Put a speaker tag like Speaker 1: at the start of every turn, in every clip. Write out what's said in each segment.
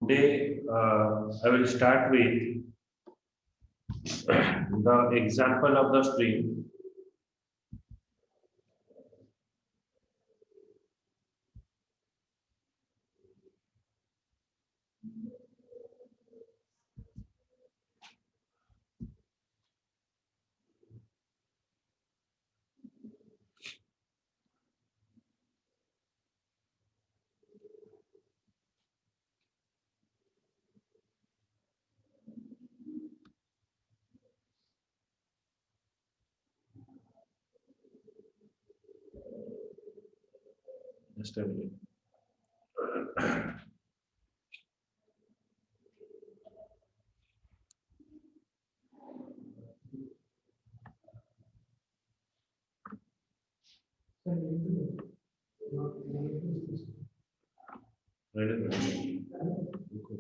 Speaker 1: Today, I will start with the example of the string. Just a minute. Ready? Okay.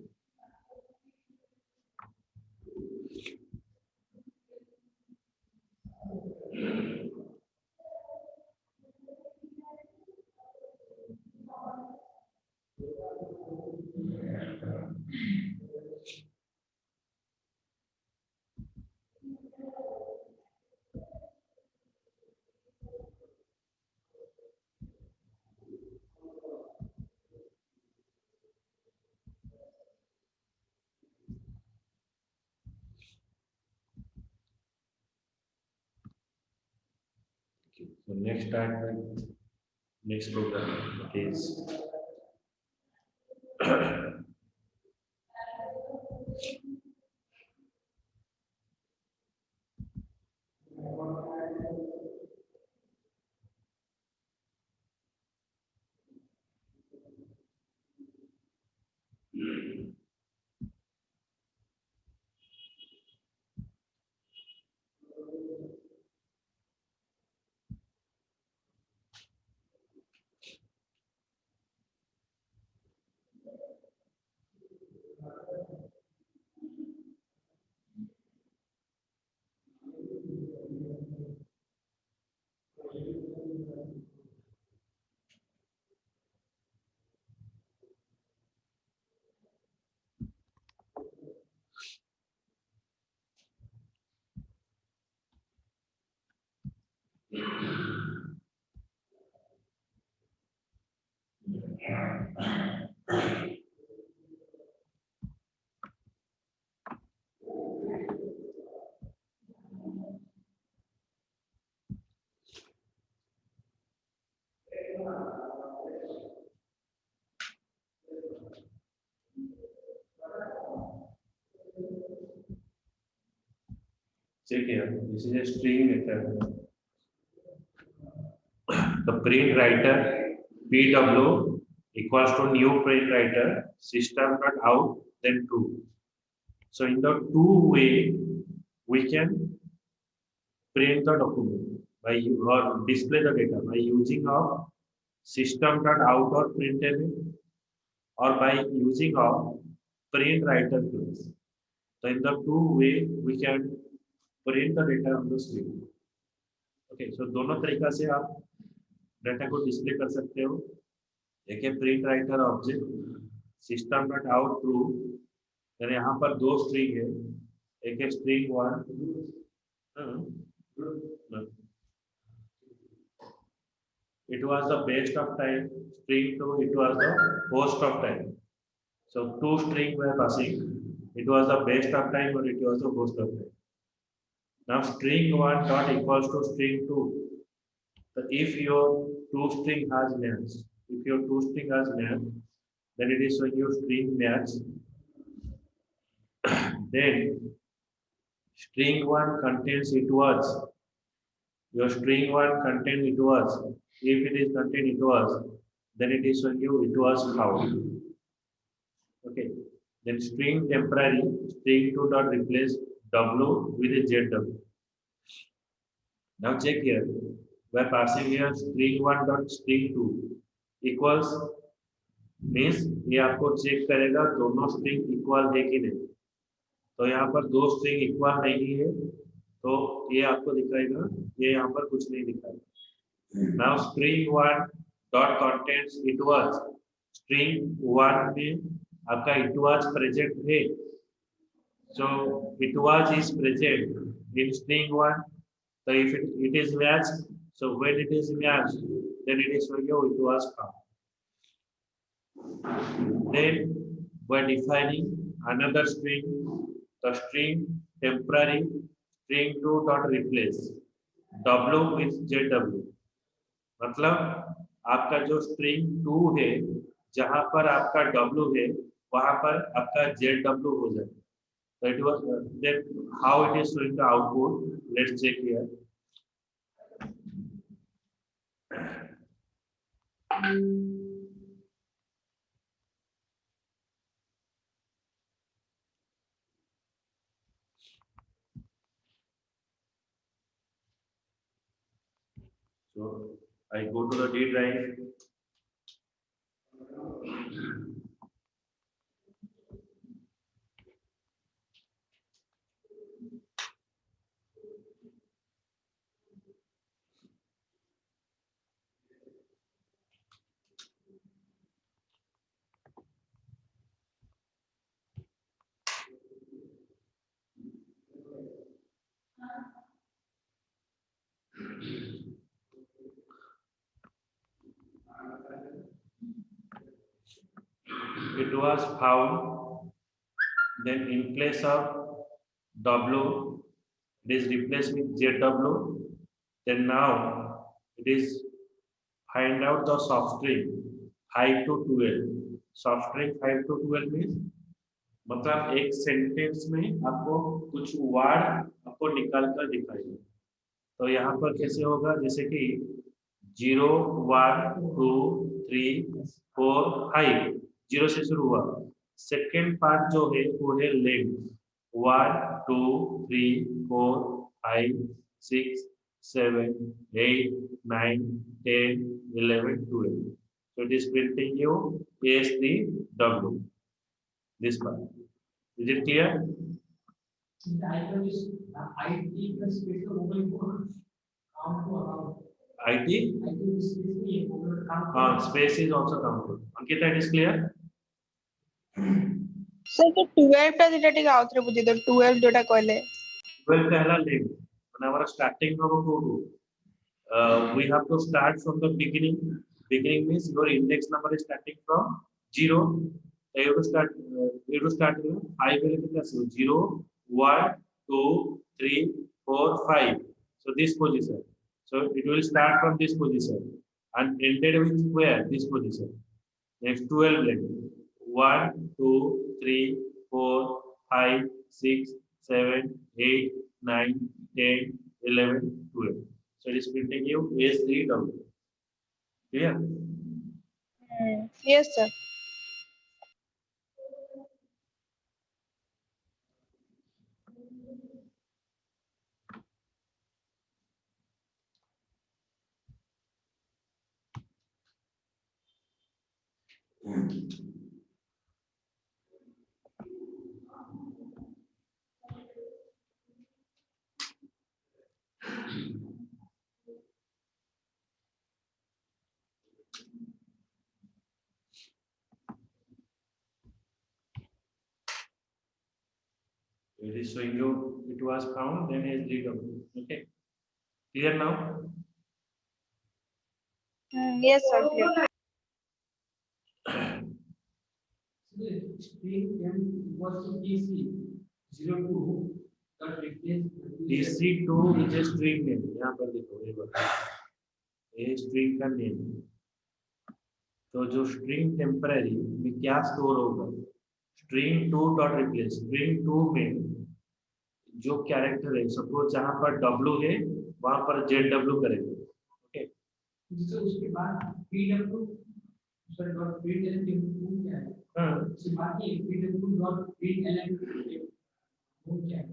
Speaker 1: So next start with next program is check here. This is a string method. The print writer PW equals to new print writer system dot out then true. So in the two way we can print the document by or display the data by using of system dot out or printable or by using of print writer class. So in the two way we can print the data on the screen. Okay so दोनों तरीका से आप data को display कर सकते हो एक है print writer object system dot out true यानी यहाँ पर दो स्ट्रिंग है एक है string one it was the best of time string 2 it was the host of time so two string were passing it was the best of time or it was the host of time now string 1 dot equals to string 2 so if your two string has match if your two string has match then it is when your string match then string 1 contains it was your string 1 contain it was if it is contain it was then it is when you it was found okay then string temporary string 2 dot replace w with a zw now check here we're passing here string 1 dot string 2 equals means ये आपको check करेगा दोनों string equal है कि नहीं तो यहाँ पर दो स्ट्रिंग इक्वल नहीं है तो ये आपको दिखाएगा ये यहाँ पर कुछ नहीं दिखाएगा now string 1 dot contains it was string 1 में आपका it was present है, so it was is present in string 1. So if it is matched, so when it is matched, then it is showing you it was found. Then by defining another string, the string temporary string 2 dot replace w with jw. मतलब आपका जो string 2 है, जहां पर आपका w है, वहां पर आपका jw हो जाए. So it was then how it is showing the output. Let's check here. So I go to the D drive. It was found. Then in place of W, it is replaced with ZW. Then now it is find out the soft string 5 to 12. Soft string 5 to 12 means मतलब एक sentence में आपको कुछ word आपको निकाल कर दिखाएगा. तो यहाँ पर कैसे होगा, जैसे कि 0 1 2 3 4 5 0 से शुरू हुआ. सेकेंड पार्ट जो है वो है length 1 2 3 4 5 6 7 8 9 10 11 12. So it is printing you as the W. This part. Is it clear?
Speaker 2: The item is IT plus space of mobile phone. Count to around.
Speaker 1: IT?
Speaker 2: IT is basically count.
Speaker 1: Space is also counted. Ankita, it is clear?
Speaker 3: Sir, the 12 टा जेटा टिका आउथरे बुझी दो 12 जोटा कहले
Speaker 1: 12 पहला length. When our starting from 2, we have to start from the beginning. Beginning means your index number is starting from 0. So you have to start. You have to start with 5 elements. 0, 1, 2, 3, 4, 5. So this position. So it will start from this position and ended with where? This position. Next 12 length. 1, 2, 3, 4, 5, 6, 7, 8, 9, 10, 11, 12. So it is printing you S3W. Clear?
Speaker 3: Yes, sir.
Speaker 1: It is showing you it was found, then S3W. Okay. Clear now?
Speaker 3: Yes, sir. Clear.
Speaker 2: The string then was to DC 02 that replace
Speaker 1: DC2 is a string name. यहाँ पर देखो ये बताओ. ये string का name. तो जो string temporary में क्या store होगा? String 2 dot replace. String 2 में जो कैरेक्टर है, सपोज जहां पर W है वहां पर ZW करेगा. ओके.
Speaker 2: जिससे उसके बाद PW sir dot print element क्या है?
Speaker 1: हाँ.
Speaker 2: उसके बाद ये PW डॉट प्रिंट एलिमेंट वो क्या है?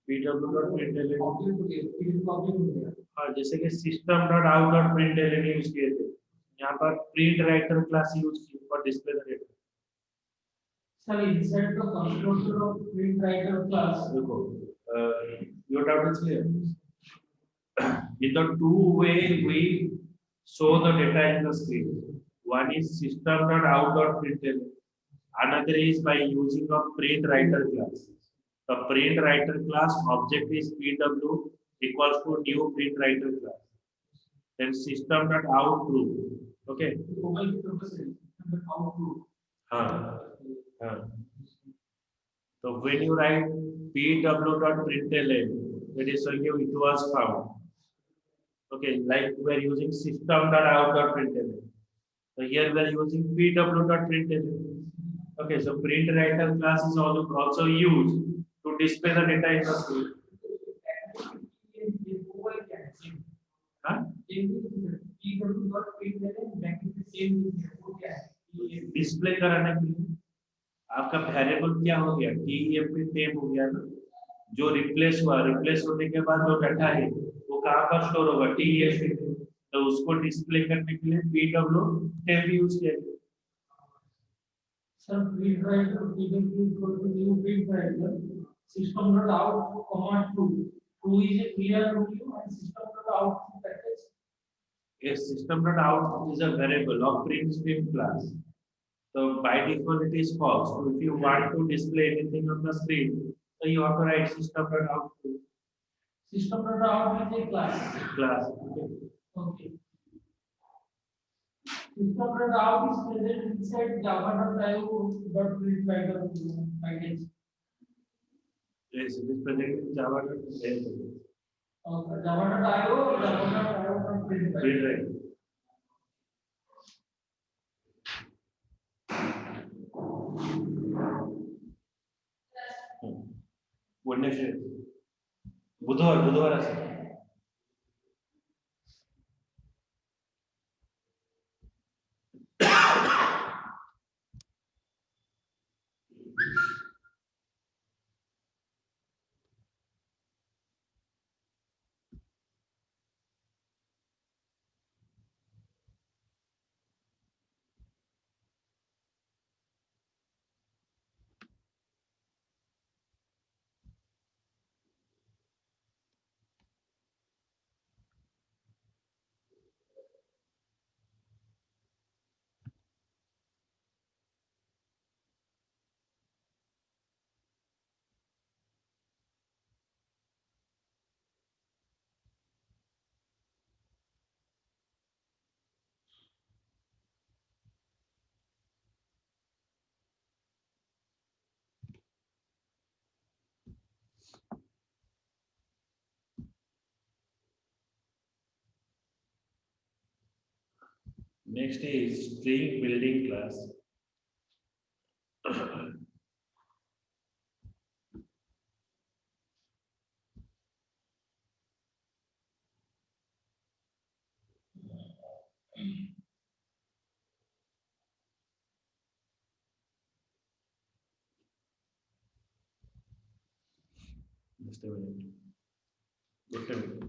Speaker 1: PW dot print element
Speaker 2: object हो गया, PW ऑब्जेक्ट हो गया.
Speaker 1: हाँ, जैसे कि system dot out dot print element use किए थे. यहाँ पर प्रिंट राइटर क्लास यूज की for display the data.
Speaker 2: Sir insert the constructor of print writer class.
Speaker 1: देखो, your doubt is clear. In the two way we show the data in the screen. One is system.out.println Another is by using a print writer class. The print writer class object is pw equals to new print writer class. Then system dot out true. Okay.
Speaker 2: mobile purpose and how to.
Speaker 1: Huh. Huh. So when you write pw.println, that is showing you it was found. Okay, like we are using system.out.println. So here we are using pw.println. Okay, so print writer class is also used to display the data in the screen. Huh? Display कराने के लिए आपका variable क्या हो गया टीईएफ tape हो गया ना जो रिप्लेस हुआ रिप्लेस होने के बाद जो डाटा है वो कहाँ पर स्टोर होगा टीईएफ तो उसको डिस्प्ले करने के लिए पीडब्ल्यू टेप यूज किया
Speaker 2: Sir, read writer, even equal to new read writer, system dot out command true. True is a clear value and system dot out package.
Speaker 1: a system.out is a variable of print stream class. So by default it is false. So if you want to display anything on the screen, so you have to write system.out
Speaker 2: System dot out is a class.
Speaker 1: class.
Speaker 2: Okay. System dot out is present inside java.io dot read writer package.
Speaker 1: Yes, it is present in Java.
Speaker 2: Java.io dot read writer.
Speaker 1: Right. Wednesday. बुधवार असेल. Next is string building class. Just a minute. Just a minute.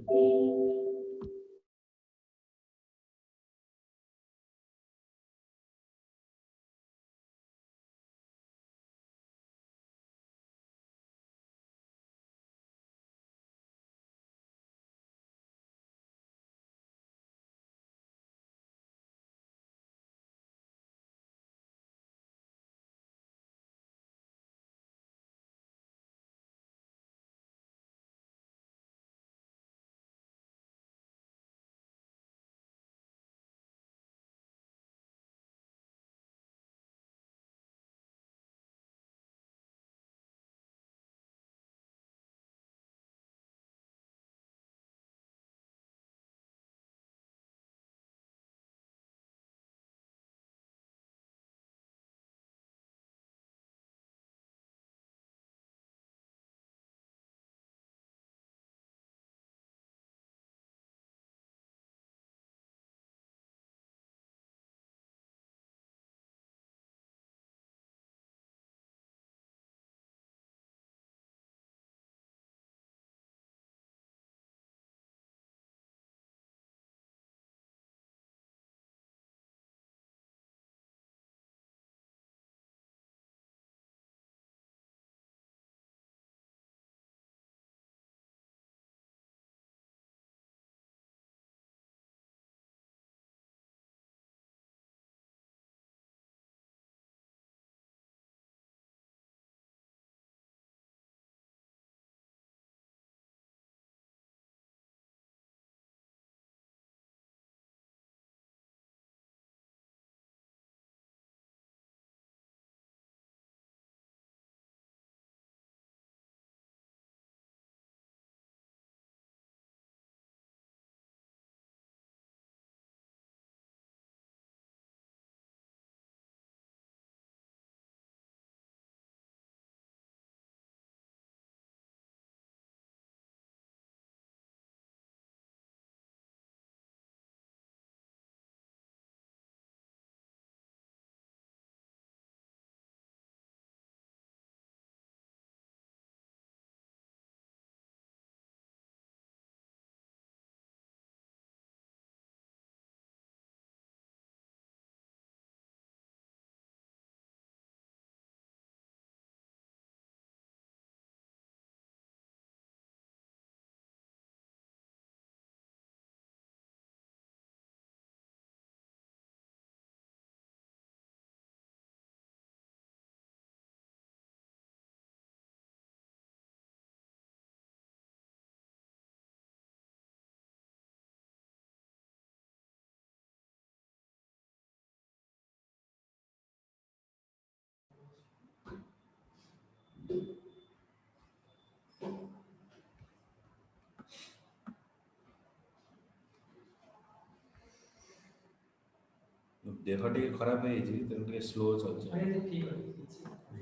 Speaker 4: देह टे खराब है तेणु टे slow चलছে
Speaker 2: अरे ठीक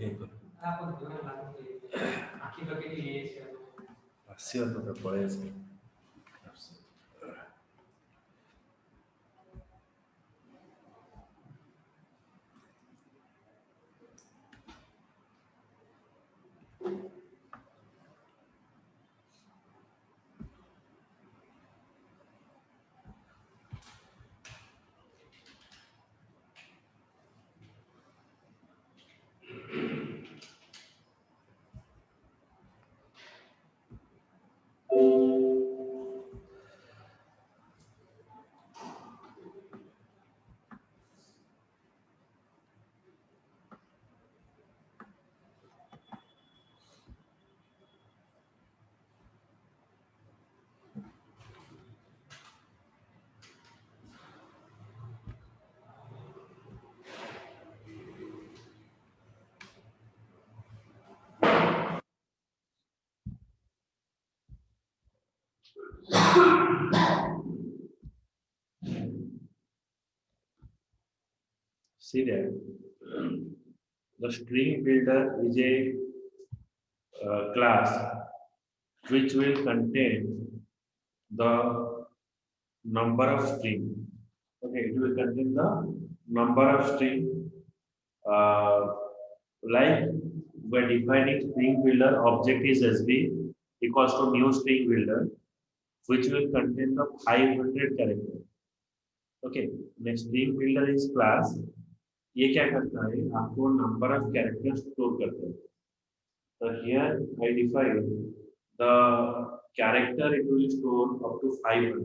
Speaker 2: है आप दुनिया लागू आखी लगे ये
Speaker 4: ଆସିବ ତ ପଳେଇ ଆସିବ
Speaker 1: See that the string builder is a class which will contain the number of string. Okay, it will contain the number of string. Like we're defining string builder object is SB equals to new string builder, which will contain the 500 character. Okay, next string builder is class. ये क्या करता है आपको number of character store करता है तो here I define the character it will store up to 500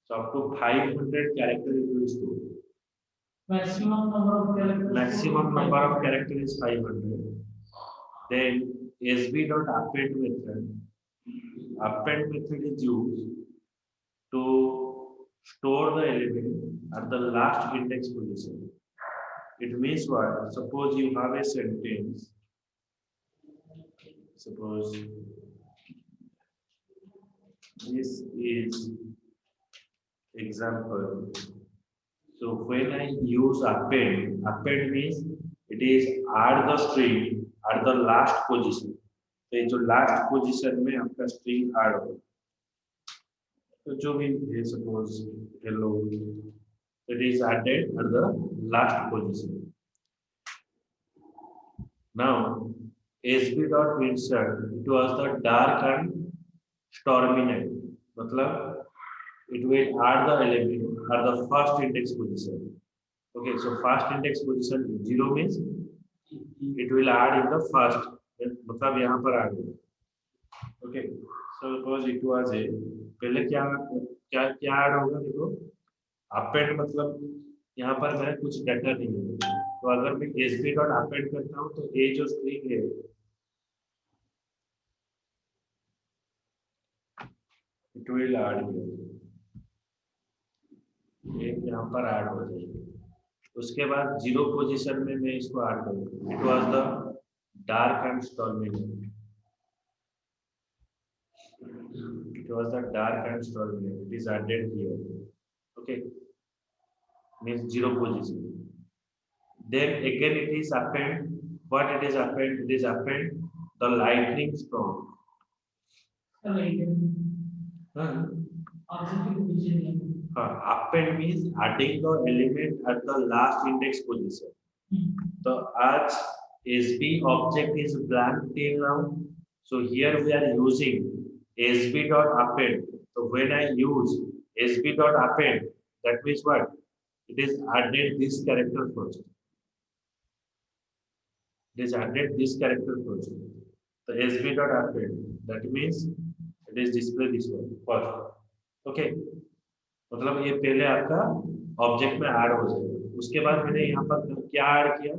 Speaker 1: so up to 500 character it will store
Speaker 2: maximum number of characters
Speaker 1: is 500 then sb.append method is used to store the element at the last index position. It means what? Suppose you have a sentence. Suppose this is example. So when I use append means it is add the string at the last position. तो जो last position में आपका string add हो तो जो भी है suppose hello it is added at the last position. Now sb.insert it was the dark and stormy night. मतलब it will add the element at the first index position. Okay, so first index position 0 means it will add in the first. मतलब यहाँ पर आ गया. Okay, so suppose it was a पहले क्या क्या क्या add होगा देखो append मतलब यहाँ पर मैं कुछ डाटा नहीं है तो अगर मैं sb.append करता हूँ तो ये जो स्ट्रिंग है it will add here एक यहाँ पर ऐड हो जाएगी उसके बाद 0 पोजीशन में मैं इसको ऐड करूँगा it was the dark and stormy night. It was the dark and stormy night. It is added here. Okay, means 0 position. Then again it is append. What it is append? It is append the lightning storm. Append means adding the element at the last index position. So as SB object is blank till now, so here we are using SB.append. So when I use SB.append, that means what? It is added this character first. It is added this character first. The SB.append. That means it is display this one first. Okay. मतलब ये पहले आपका object में add हो जाएगा उसके बाद मैंने यहाँ पर क्या ऐड किया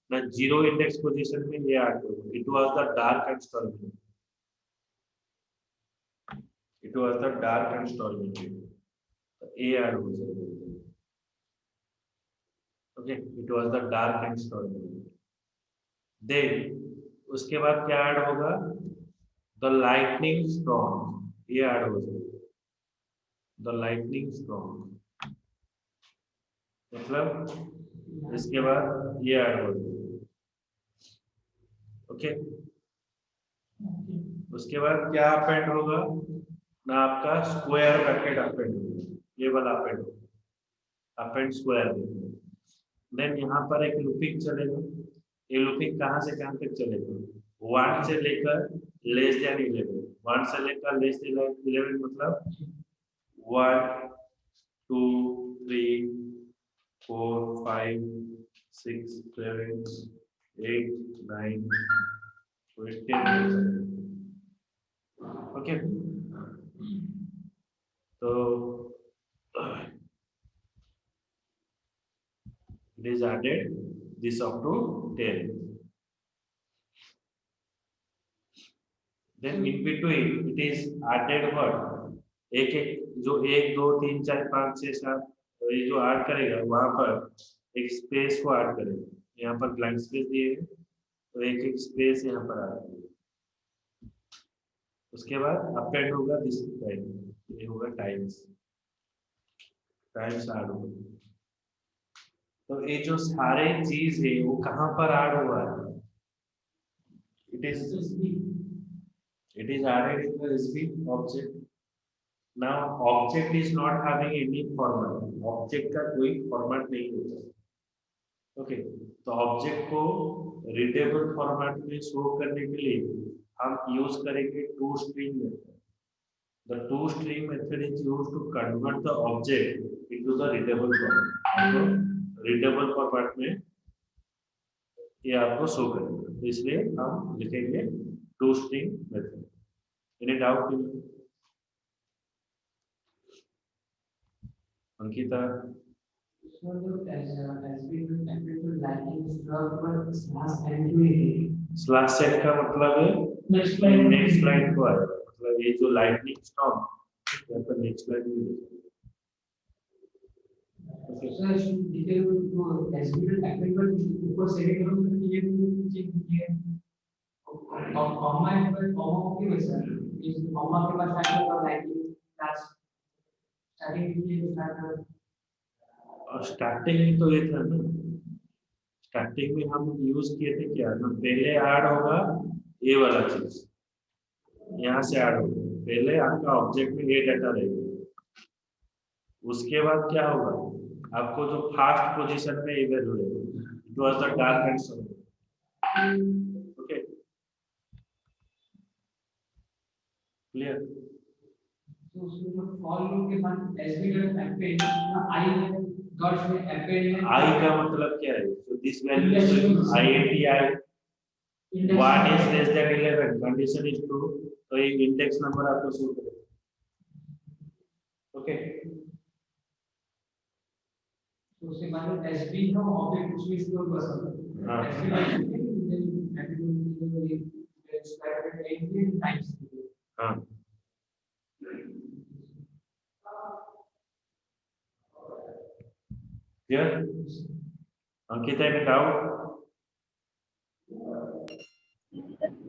Speaker 1: ना 0 इंडेक्स पोजीशन में ये ऐड करूँ it was the dark and stormy it was the dark and stormy तो ये ऐड हो जाएगा okay it was the dark and stormy then उसके बाद क्या ऐड होगा द लाइटनिंग स्टॉर्म ये ऐड हो जाएगा the lightning storm मतलब इसके बाद ये ऐड हो जाएगा। ओके, उसके बाद क्या अपेंड होगा ना, आपका स्क्वायर ब्रैकेट अपेंड होगा, ये वाला अपेंड होगा, अपेंड स्क्वायर। देन यहाँ पर एक लूपिंग चलेगा, ये लूपिंग कहाँ से कहाँ तक चलेगा, 1 से लेकर लेस देन 11, 1 से लेकर लेस देन 11 मतलब 1 2 3 4 5 6 7 8 9 10। ओके, तो it is added this up to 10. Then in between it is added what, एक एक जो 1 2 3 4 5 6 7 ये जो ऐड करेगा वहां पर एक स्पेस को ऐड करेगा, यहाँ पर ब्लैंक स्पेस दिए है तो एक एक स्पेस यहाँ पर ऐड करेगा। उसके बाद अपेंड होगा दिस टाइम, ये होगा टाइम्स टाइम्स ऐड होगा। तो ये जो सारे चीज है वो कहाँ पर ऐड हुआ है, it is added in the SB object. Now object is not having any format, object का कोई फॉर्मेट नहीं होता। ओके, तो ऑब्जेक्ट को रीडेबल फॉर्मेट में शो करने के लिए हम यूज करेंगे to string method. The two string method is used to convert the object into the readable format। तो readable format में ये आपको शो करेगा, तो इसलिए हम लिखेंगे to string method. Any doubt Ankita? Slash set का मतलब है नेक्स्ट लाइन को आएगा, मतलब ये जो लाइटनिंग स्टॉर्म यहाँ पर नेक्स्ट लाइन में स्टार्टिंग में तो ये था ना, स्टार्टिंग में हम यूज किए थे क्या ना, पहले ऐड होगा ये वाला चीज, यहाँ से ऐड होगा, पहले आपका ऑब्जेक्ट में ये डाटा रहेगा, उसके बाद क्या होगा आपको जो फर्स्ट पोजीशन में ये वैल्यू रहेगा, it was the dark and some. Okay, clear?
Speaker 2: तो उसमें फॉर लूप के बाद SB dot append I dot में अपेंड
Speaker 1: आई का मतलब क्या है, so this value is INTI 1 is less than 11, condition is true, तो ये इंडेक्स नंबर आपको शो करेगा। ओके,
Speaker 2: तो उसके बाद एसबी का ऑब्जेक्ट उसमें स्टोर कर सकते हैं।
Speaker 1: हाँ। हाँ, क्लियर? अंकिता एक डाउट?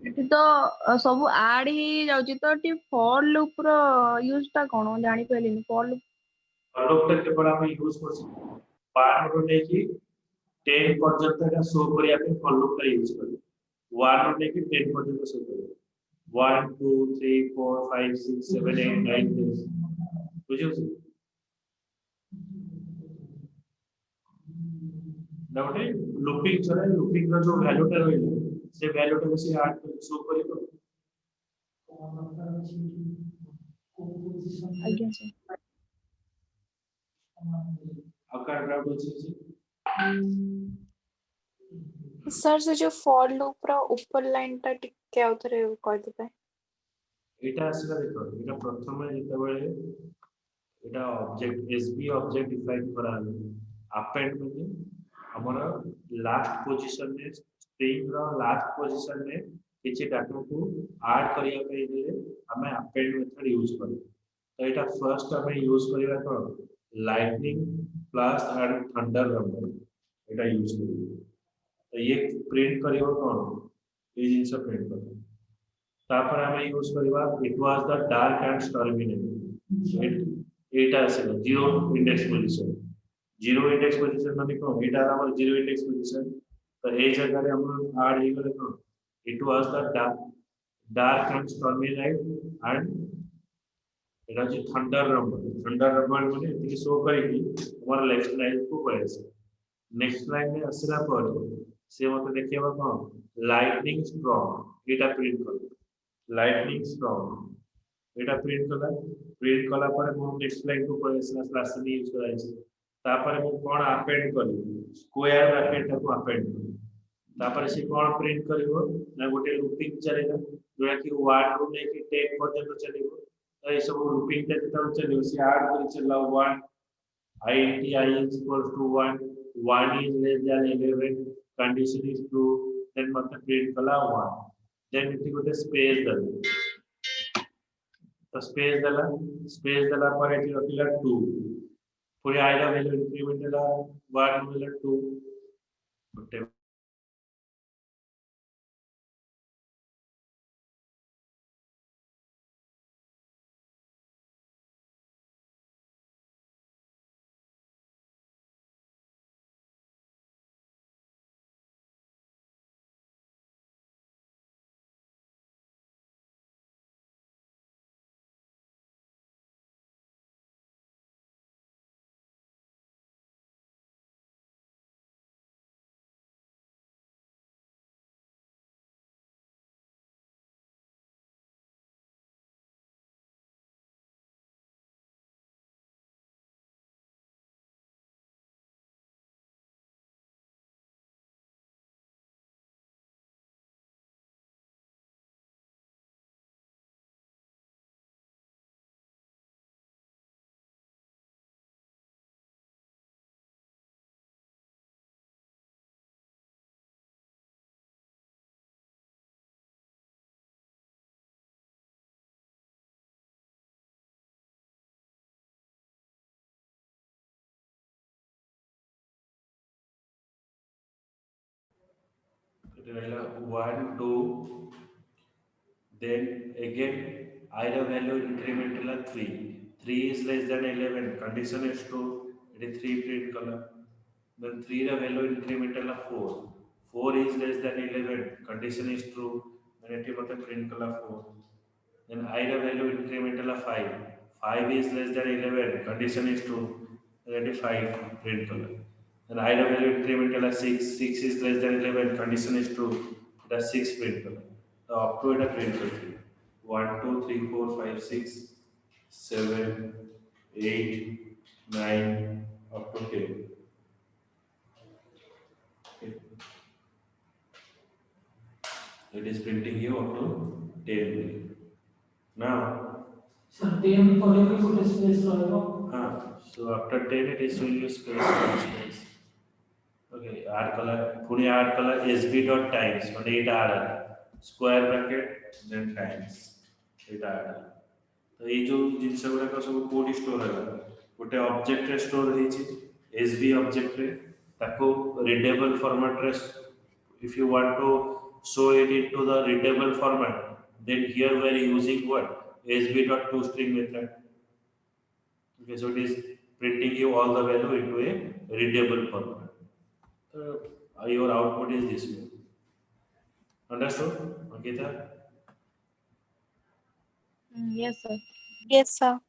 Speaker 3: ଏଠି ତ ସବୁ ଆଡ ହେଇ ଯାଉଛି, ତ ଏଠି ଫର ଲୁପ ର ୟୁଜ ଟା କଣ ଜାଣି ପାରିଲିନି। ଫର ଲୁପ
Speaker 1: और लोग तक केवल हम यूज कर सकते हैं 1 ରୁ ନେଇକି 10 ପର୍ଯ୍ୟନ୍ତ का शो करिया पे फॉर लूप का यूज करियो, 1 ରୁ ନେଇକି 10 ପର୍ଯ୍ୟନ୍ତ शो करियो, 1 2 3 4 5 6 7 8 9 10 बुझियो से डाउट है। लूपिंग चले, लूपिंग का जो वैल्यू टा रहइला से वैल्यू टा से ऐड कर शो करियो।
Speaker 3: ଆଜ୍ଞା ସାର୍।
Speaker 1: आपका डाउट ଅଛି
Speaker 5: सर से जो फॉर लूप रा ऊपर लाइन टा टिके आउथरे कह देबे।
Speaker 1: एटा आसीला देखो, एटा प्रथम जेते बेले एटा object SB object define Karale, append में हमारा लास्ट पोजीशन में स्ट्रिंग रा लास्ट पोजीशन में किछि डाटा को ऐड करिया पे देले हमें अपेंड मेथड यूज करू। तो एटा फर्स्ट हमें यूज करिया तो lightning plus and thunder number Etah use करू, तो ये प्रिंट करियो कोन ये जिंस प्रिंट करू, तापर हमें यूज करिवा it was the dark and stormy name, एटा से 0 index position, zero index position माने को एटा हमर जीरो इंडेक्स पोजीशन तो ए जगह रे हम ऐड हे गले को it was the dark and stormy night and Etah J thunder rubber माने एति शो करी कि हमर लेफ्ट लाइन को पड़े नेक्स्ट लाइन में आसला पर से मते देखिबा कोन लाइटनिंग स्ट्रॉक एटा प्रिंट कर लाइटनिंग स्ट्रॉक एटा प्रिंट कला पर हम नेक्स्ट लाइन को पड़े स्लैश से यूज कराई छै तापर हम कोन अपेंड करी स्क्वायर ब्रैकेट को अपेंड करी तापर से कोन प्रिंट करिवो ना गोटे लूपिंग चलेगा जोया कि 1 रू लेके 10 पर्यंत चलेगो तो ये सब लूपिंग टे तो चलेगो से ऐड करी चला 1 I is equals to 1 1 is less than 11 condition is true then मतलब print कला 1 then इति गोटे स्पेस दल तो स्पेस दला पर इति रखिला 2 पूरी आइडा वैल्यू इंक्रीमेंट ला 1 वैल्यू 2 गोटे रहला 1 2 then again either value increment la 3 3 is less than 11 condition is true it is 3 print color then 3 the value increment la 4 4 is less than 11 condition is true then it is print color 4 then I the value increment la 5 5 is less than 11 condition is true then it is 5 print color then I the value increment la 6 6 is less than 11 condition is true the 6 print color the up to it print color 1 2 3 4 5 6 7 8 9 up to 10 okay. It is printing you up to 10 now
Speaker 2: sir 10 पर भी कुछ space रहेगा
Speaker 1: so after 10 it is showing you space okay add color पुणी add color sb dot times মানে এটা add square bracket then times এটা add तो ये जो जिनस गुड़ा का सब कोड स्टोर है गोटे ऑब्जेक्ट रे स्टोर होईची एसबी ऑब्जेक्ट रे ताको रीडेबल फॉर्मेट रे if you want to show it into the readable format then here we are using what sb.toString method okay so it is printing you all the value into a readable format so your output is this way understood Ankita
Speaker 3: Yes, sir.
Speaker 5: Yes, sir.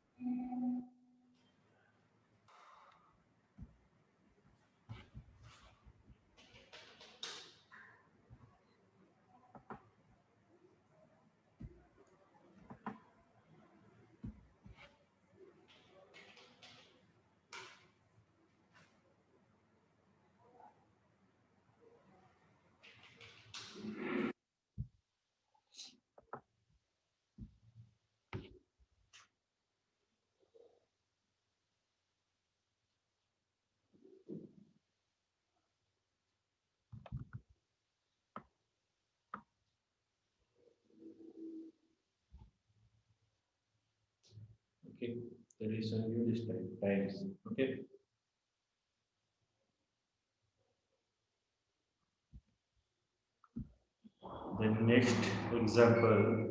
Speaker 1: okay there is a new this time times okay the next example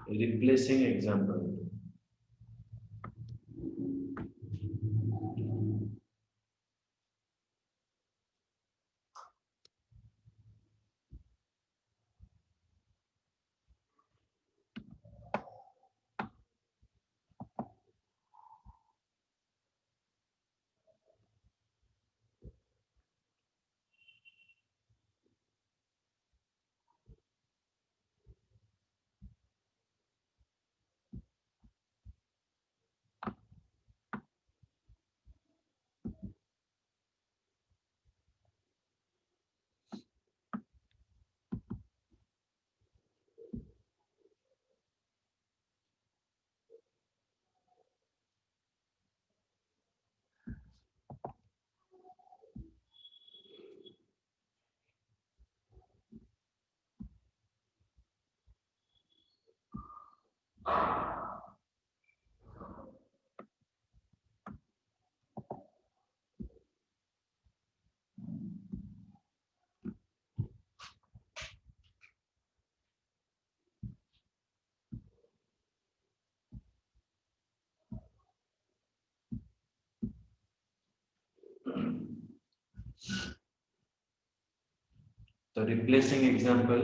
Speaker 1: replacing example. The replacing example,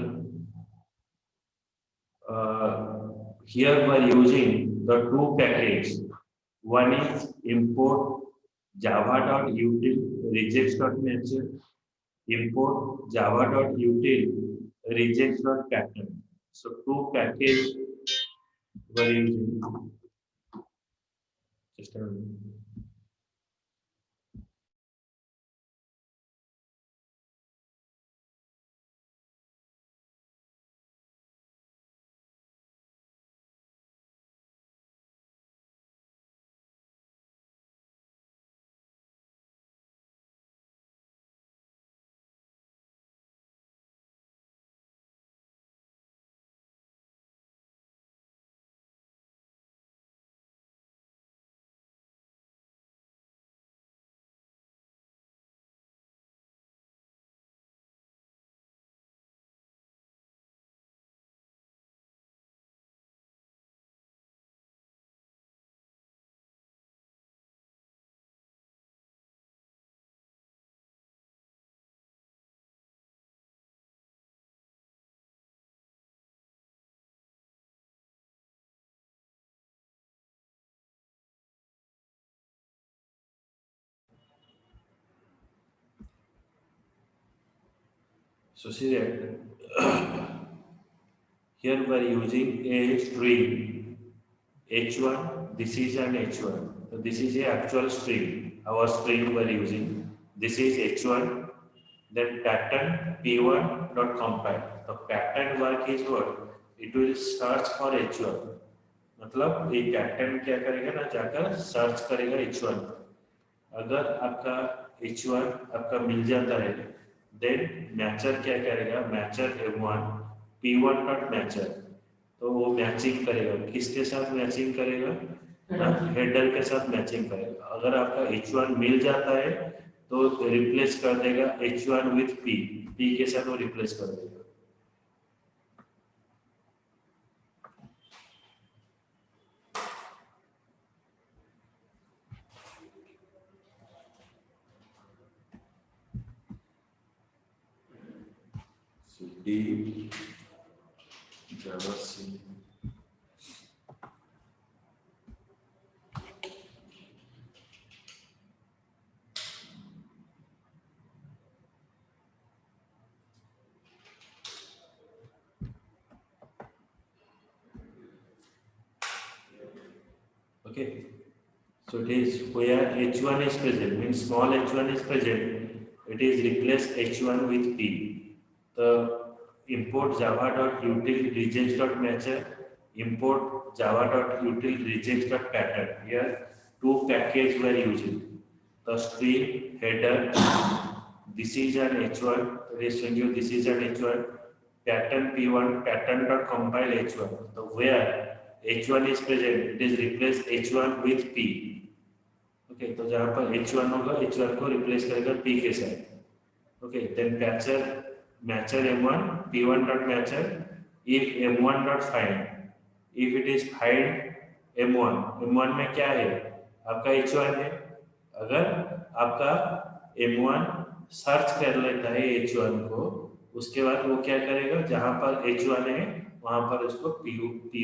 Speaker 1: here we are using the two packages. One is import java.util regex.nature, import java.util regex.pattern. So two packages we are using. Just a minute. So see that here we are using a string H1. This is an H1. So this is a actual string. Our string we are using. This is H1. Then pattern P1 dot compile. The pattern work is what? It will search for H1. मतलब ये pattern क्या करेगा ना, जाकर search करेगा H1। अगर आपका H1 आपका मिल जाता है, देन मैचर क्या करेगा, mature M1 P1 dot mature, तो वो मैचिंग करेगा, किसके साथ मैचिंग करेगा, हेडर के साथ मैचिंग करेगा। अगर आपका H1 मिल जाता है तो रिप्लेस कर देगा H1 विथ P के साथ वो रिप्लेस कर देगा। D Java C. Okay, so it is where H1 is present, means small h1 is present, it is replace H1 with P. The import java.util regex.matcher, import java.util regex.pattern. Here two packages were using. The string header, this is an H1, it is showing you this is an H1, pattern P1, pattern.compile H1. So where H1 is present, it is replace H1 with P. Okay, तो जहाँ पर H1 होगा, H1 को replace करेगा P के साथ। Okay, then matcher M1 P1 dot matcher if M1 dot find, if it is find M1, M1 में क्या है, आपका H1 है। अगर आपका M1 सर्च कर लेता है H1 को, उसके बाद वो क्या करेगा, जहां पर H1 है वहां पर उसको P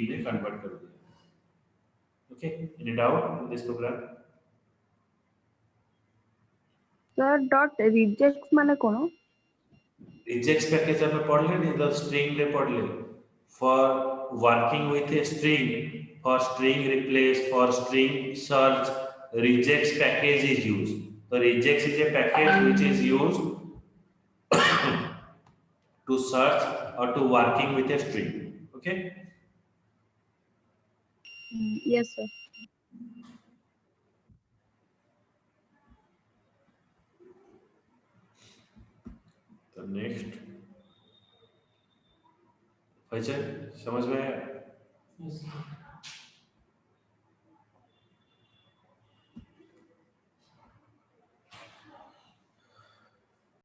Speaker 1: में कन्वर्ट कर देगा। Okay, any doubt in this program?
Speaker 3: Sir dot reject माने कोन?
Speaker 1: रिजेक्ट्स पैकेज में पढ़ ले, द स्ट्रिंग रे पढ़ ले, for working with a string, for string replace, for string search, regex package is used. So regex is a package which is used to search or to working with a string. Okay.
Speaker 3: Yes sir.
Speaker 1: तो next समझ में आया?
Speaker 2: Yes.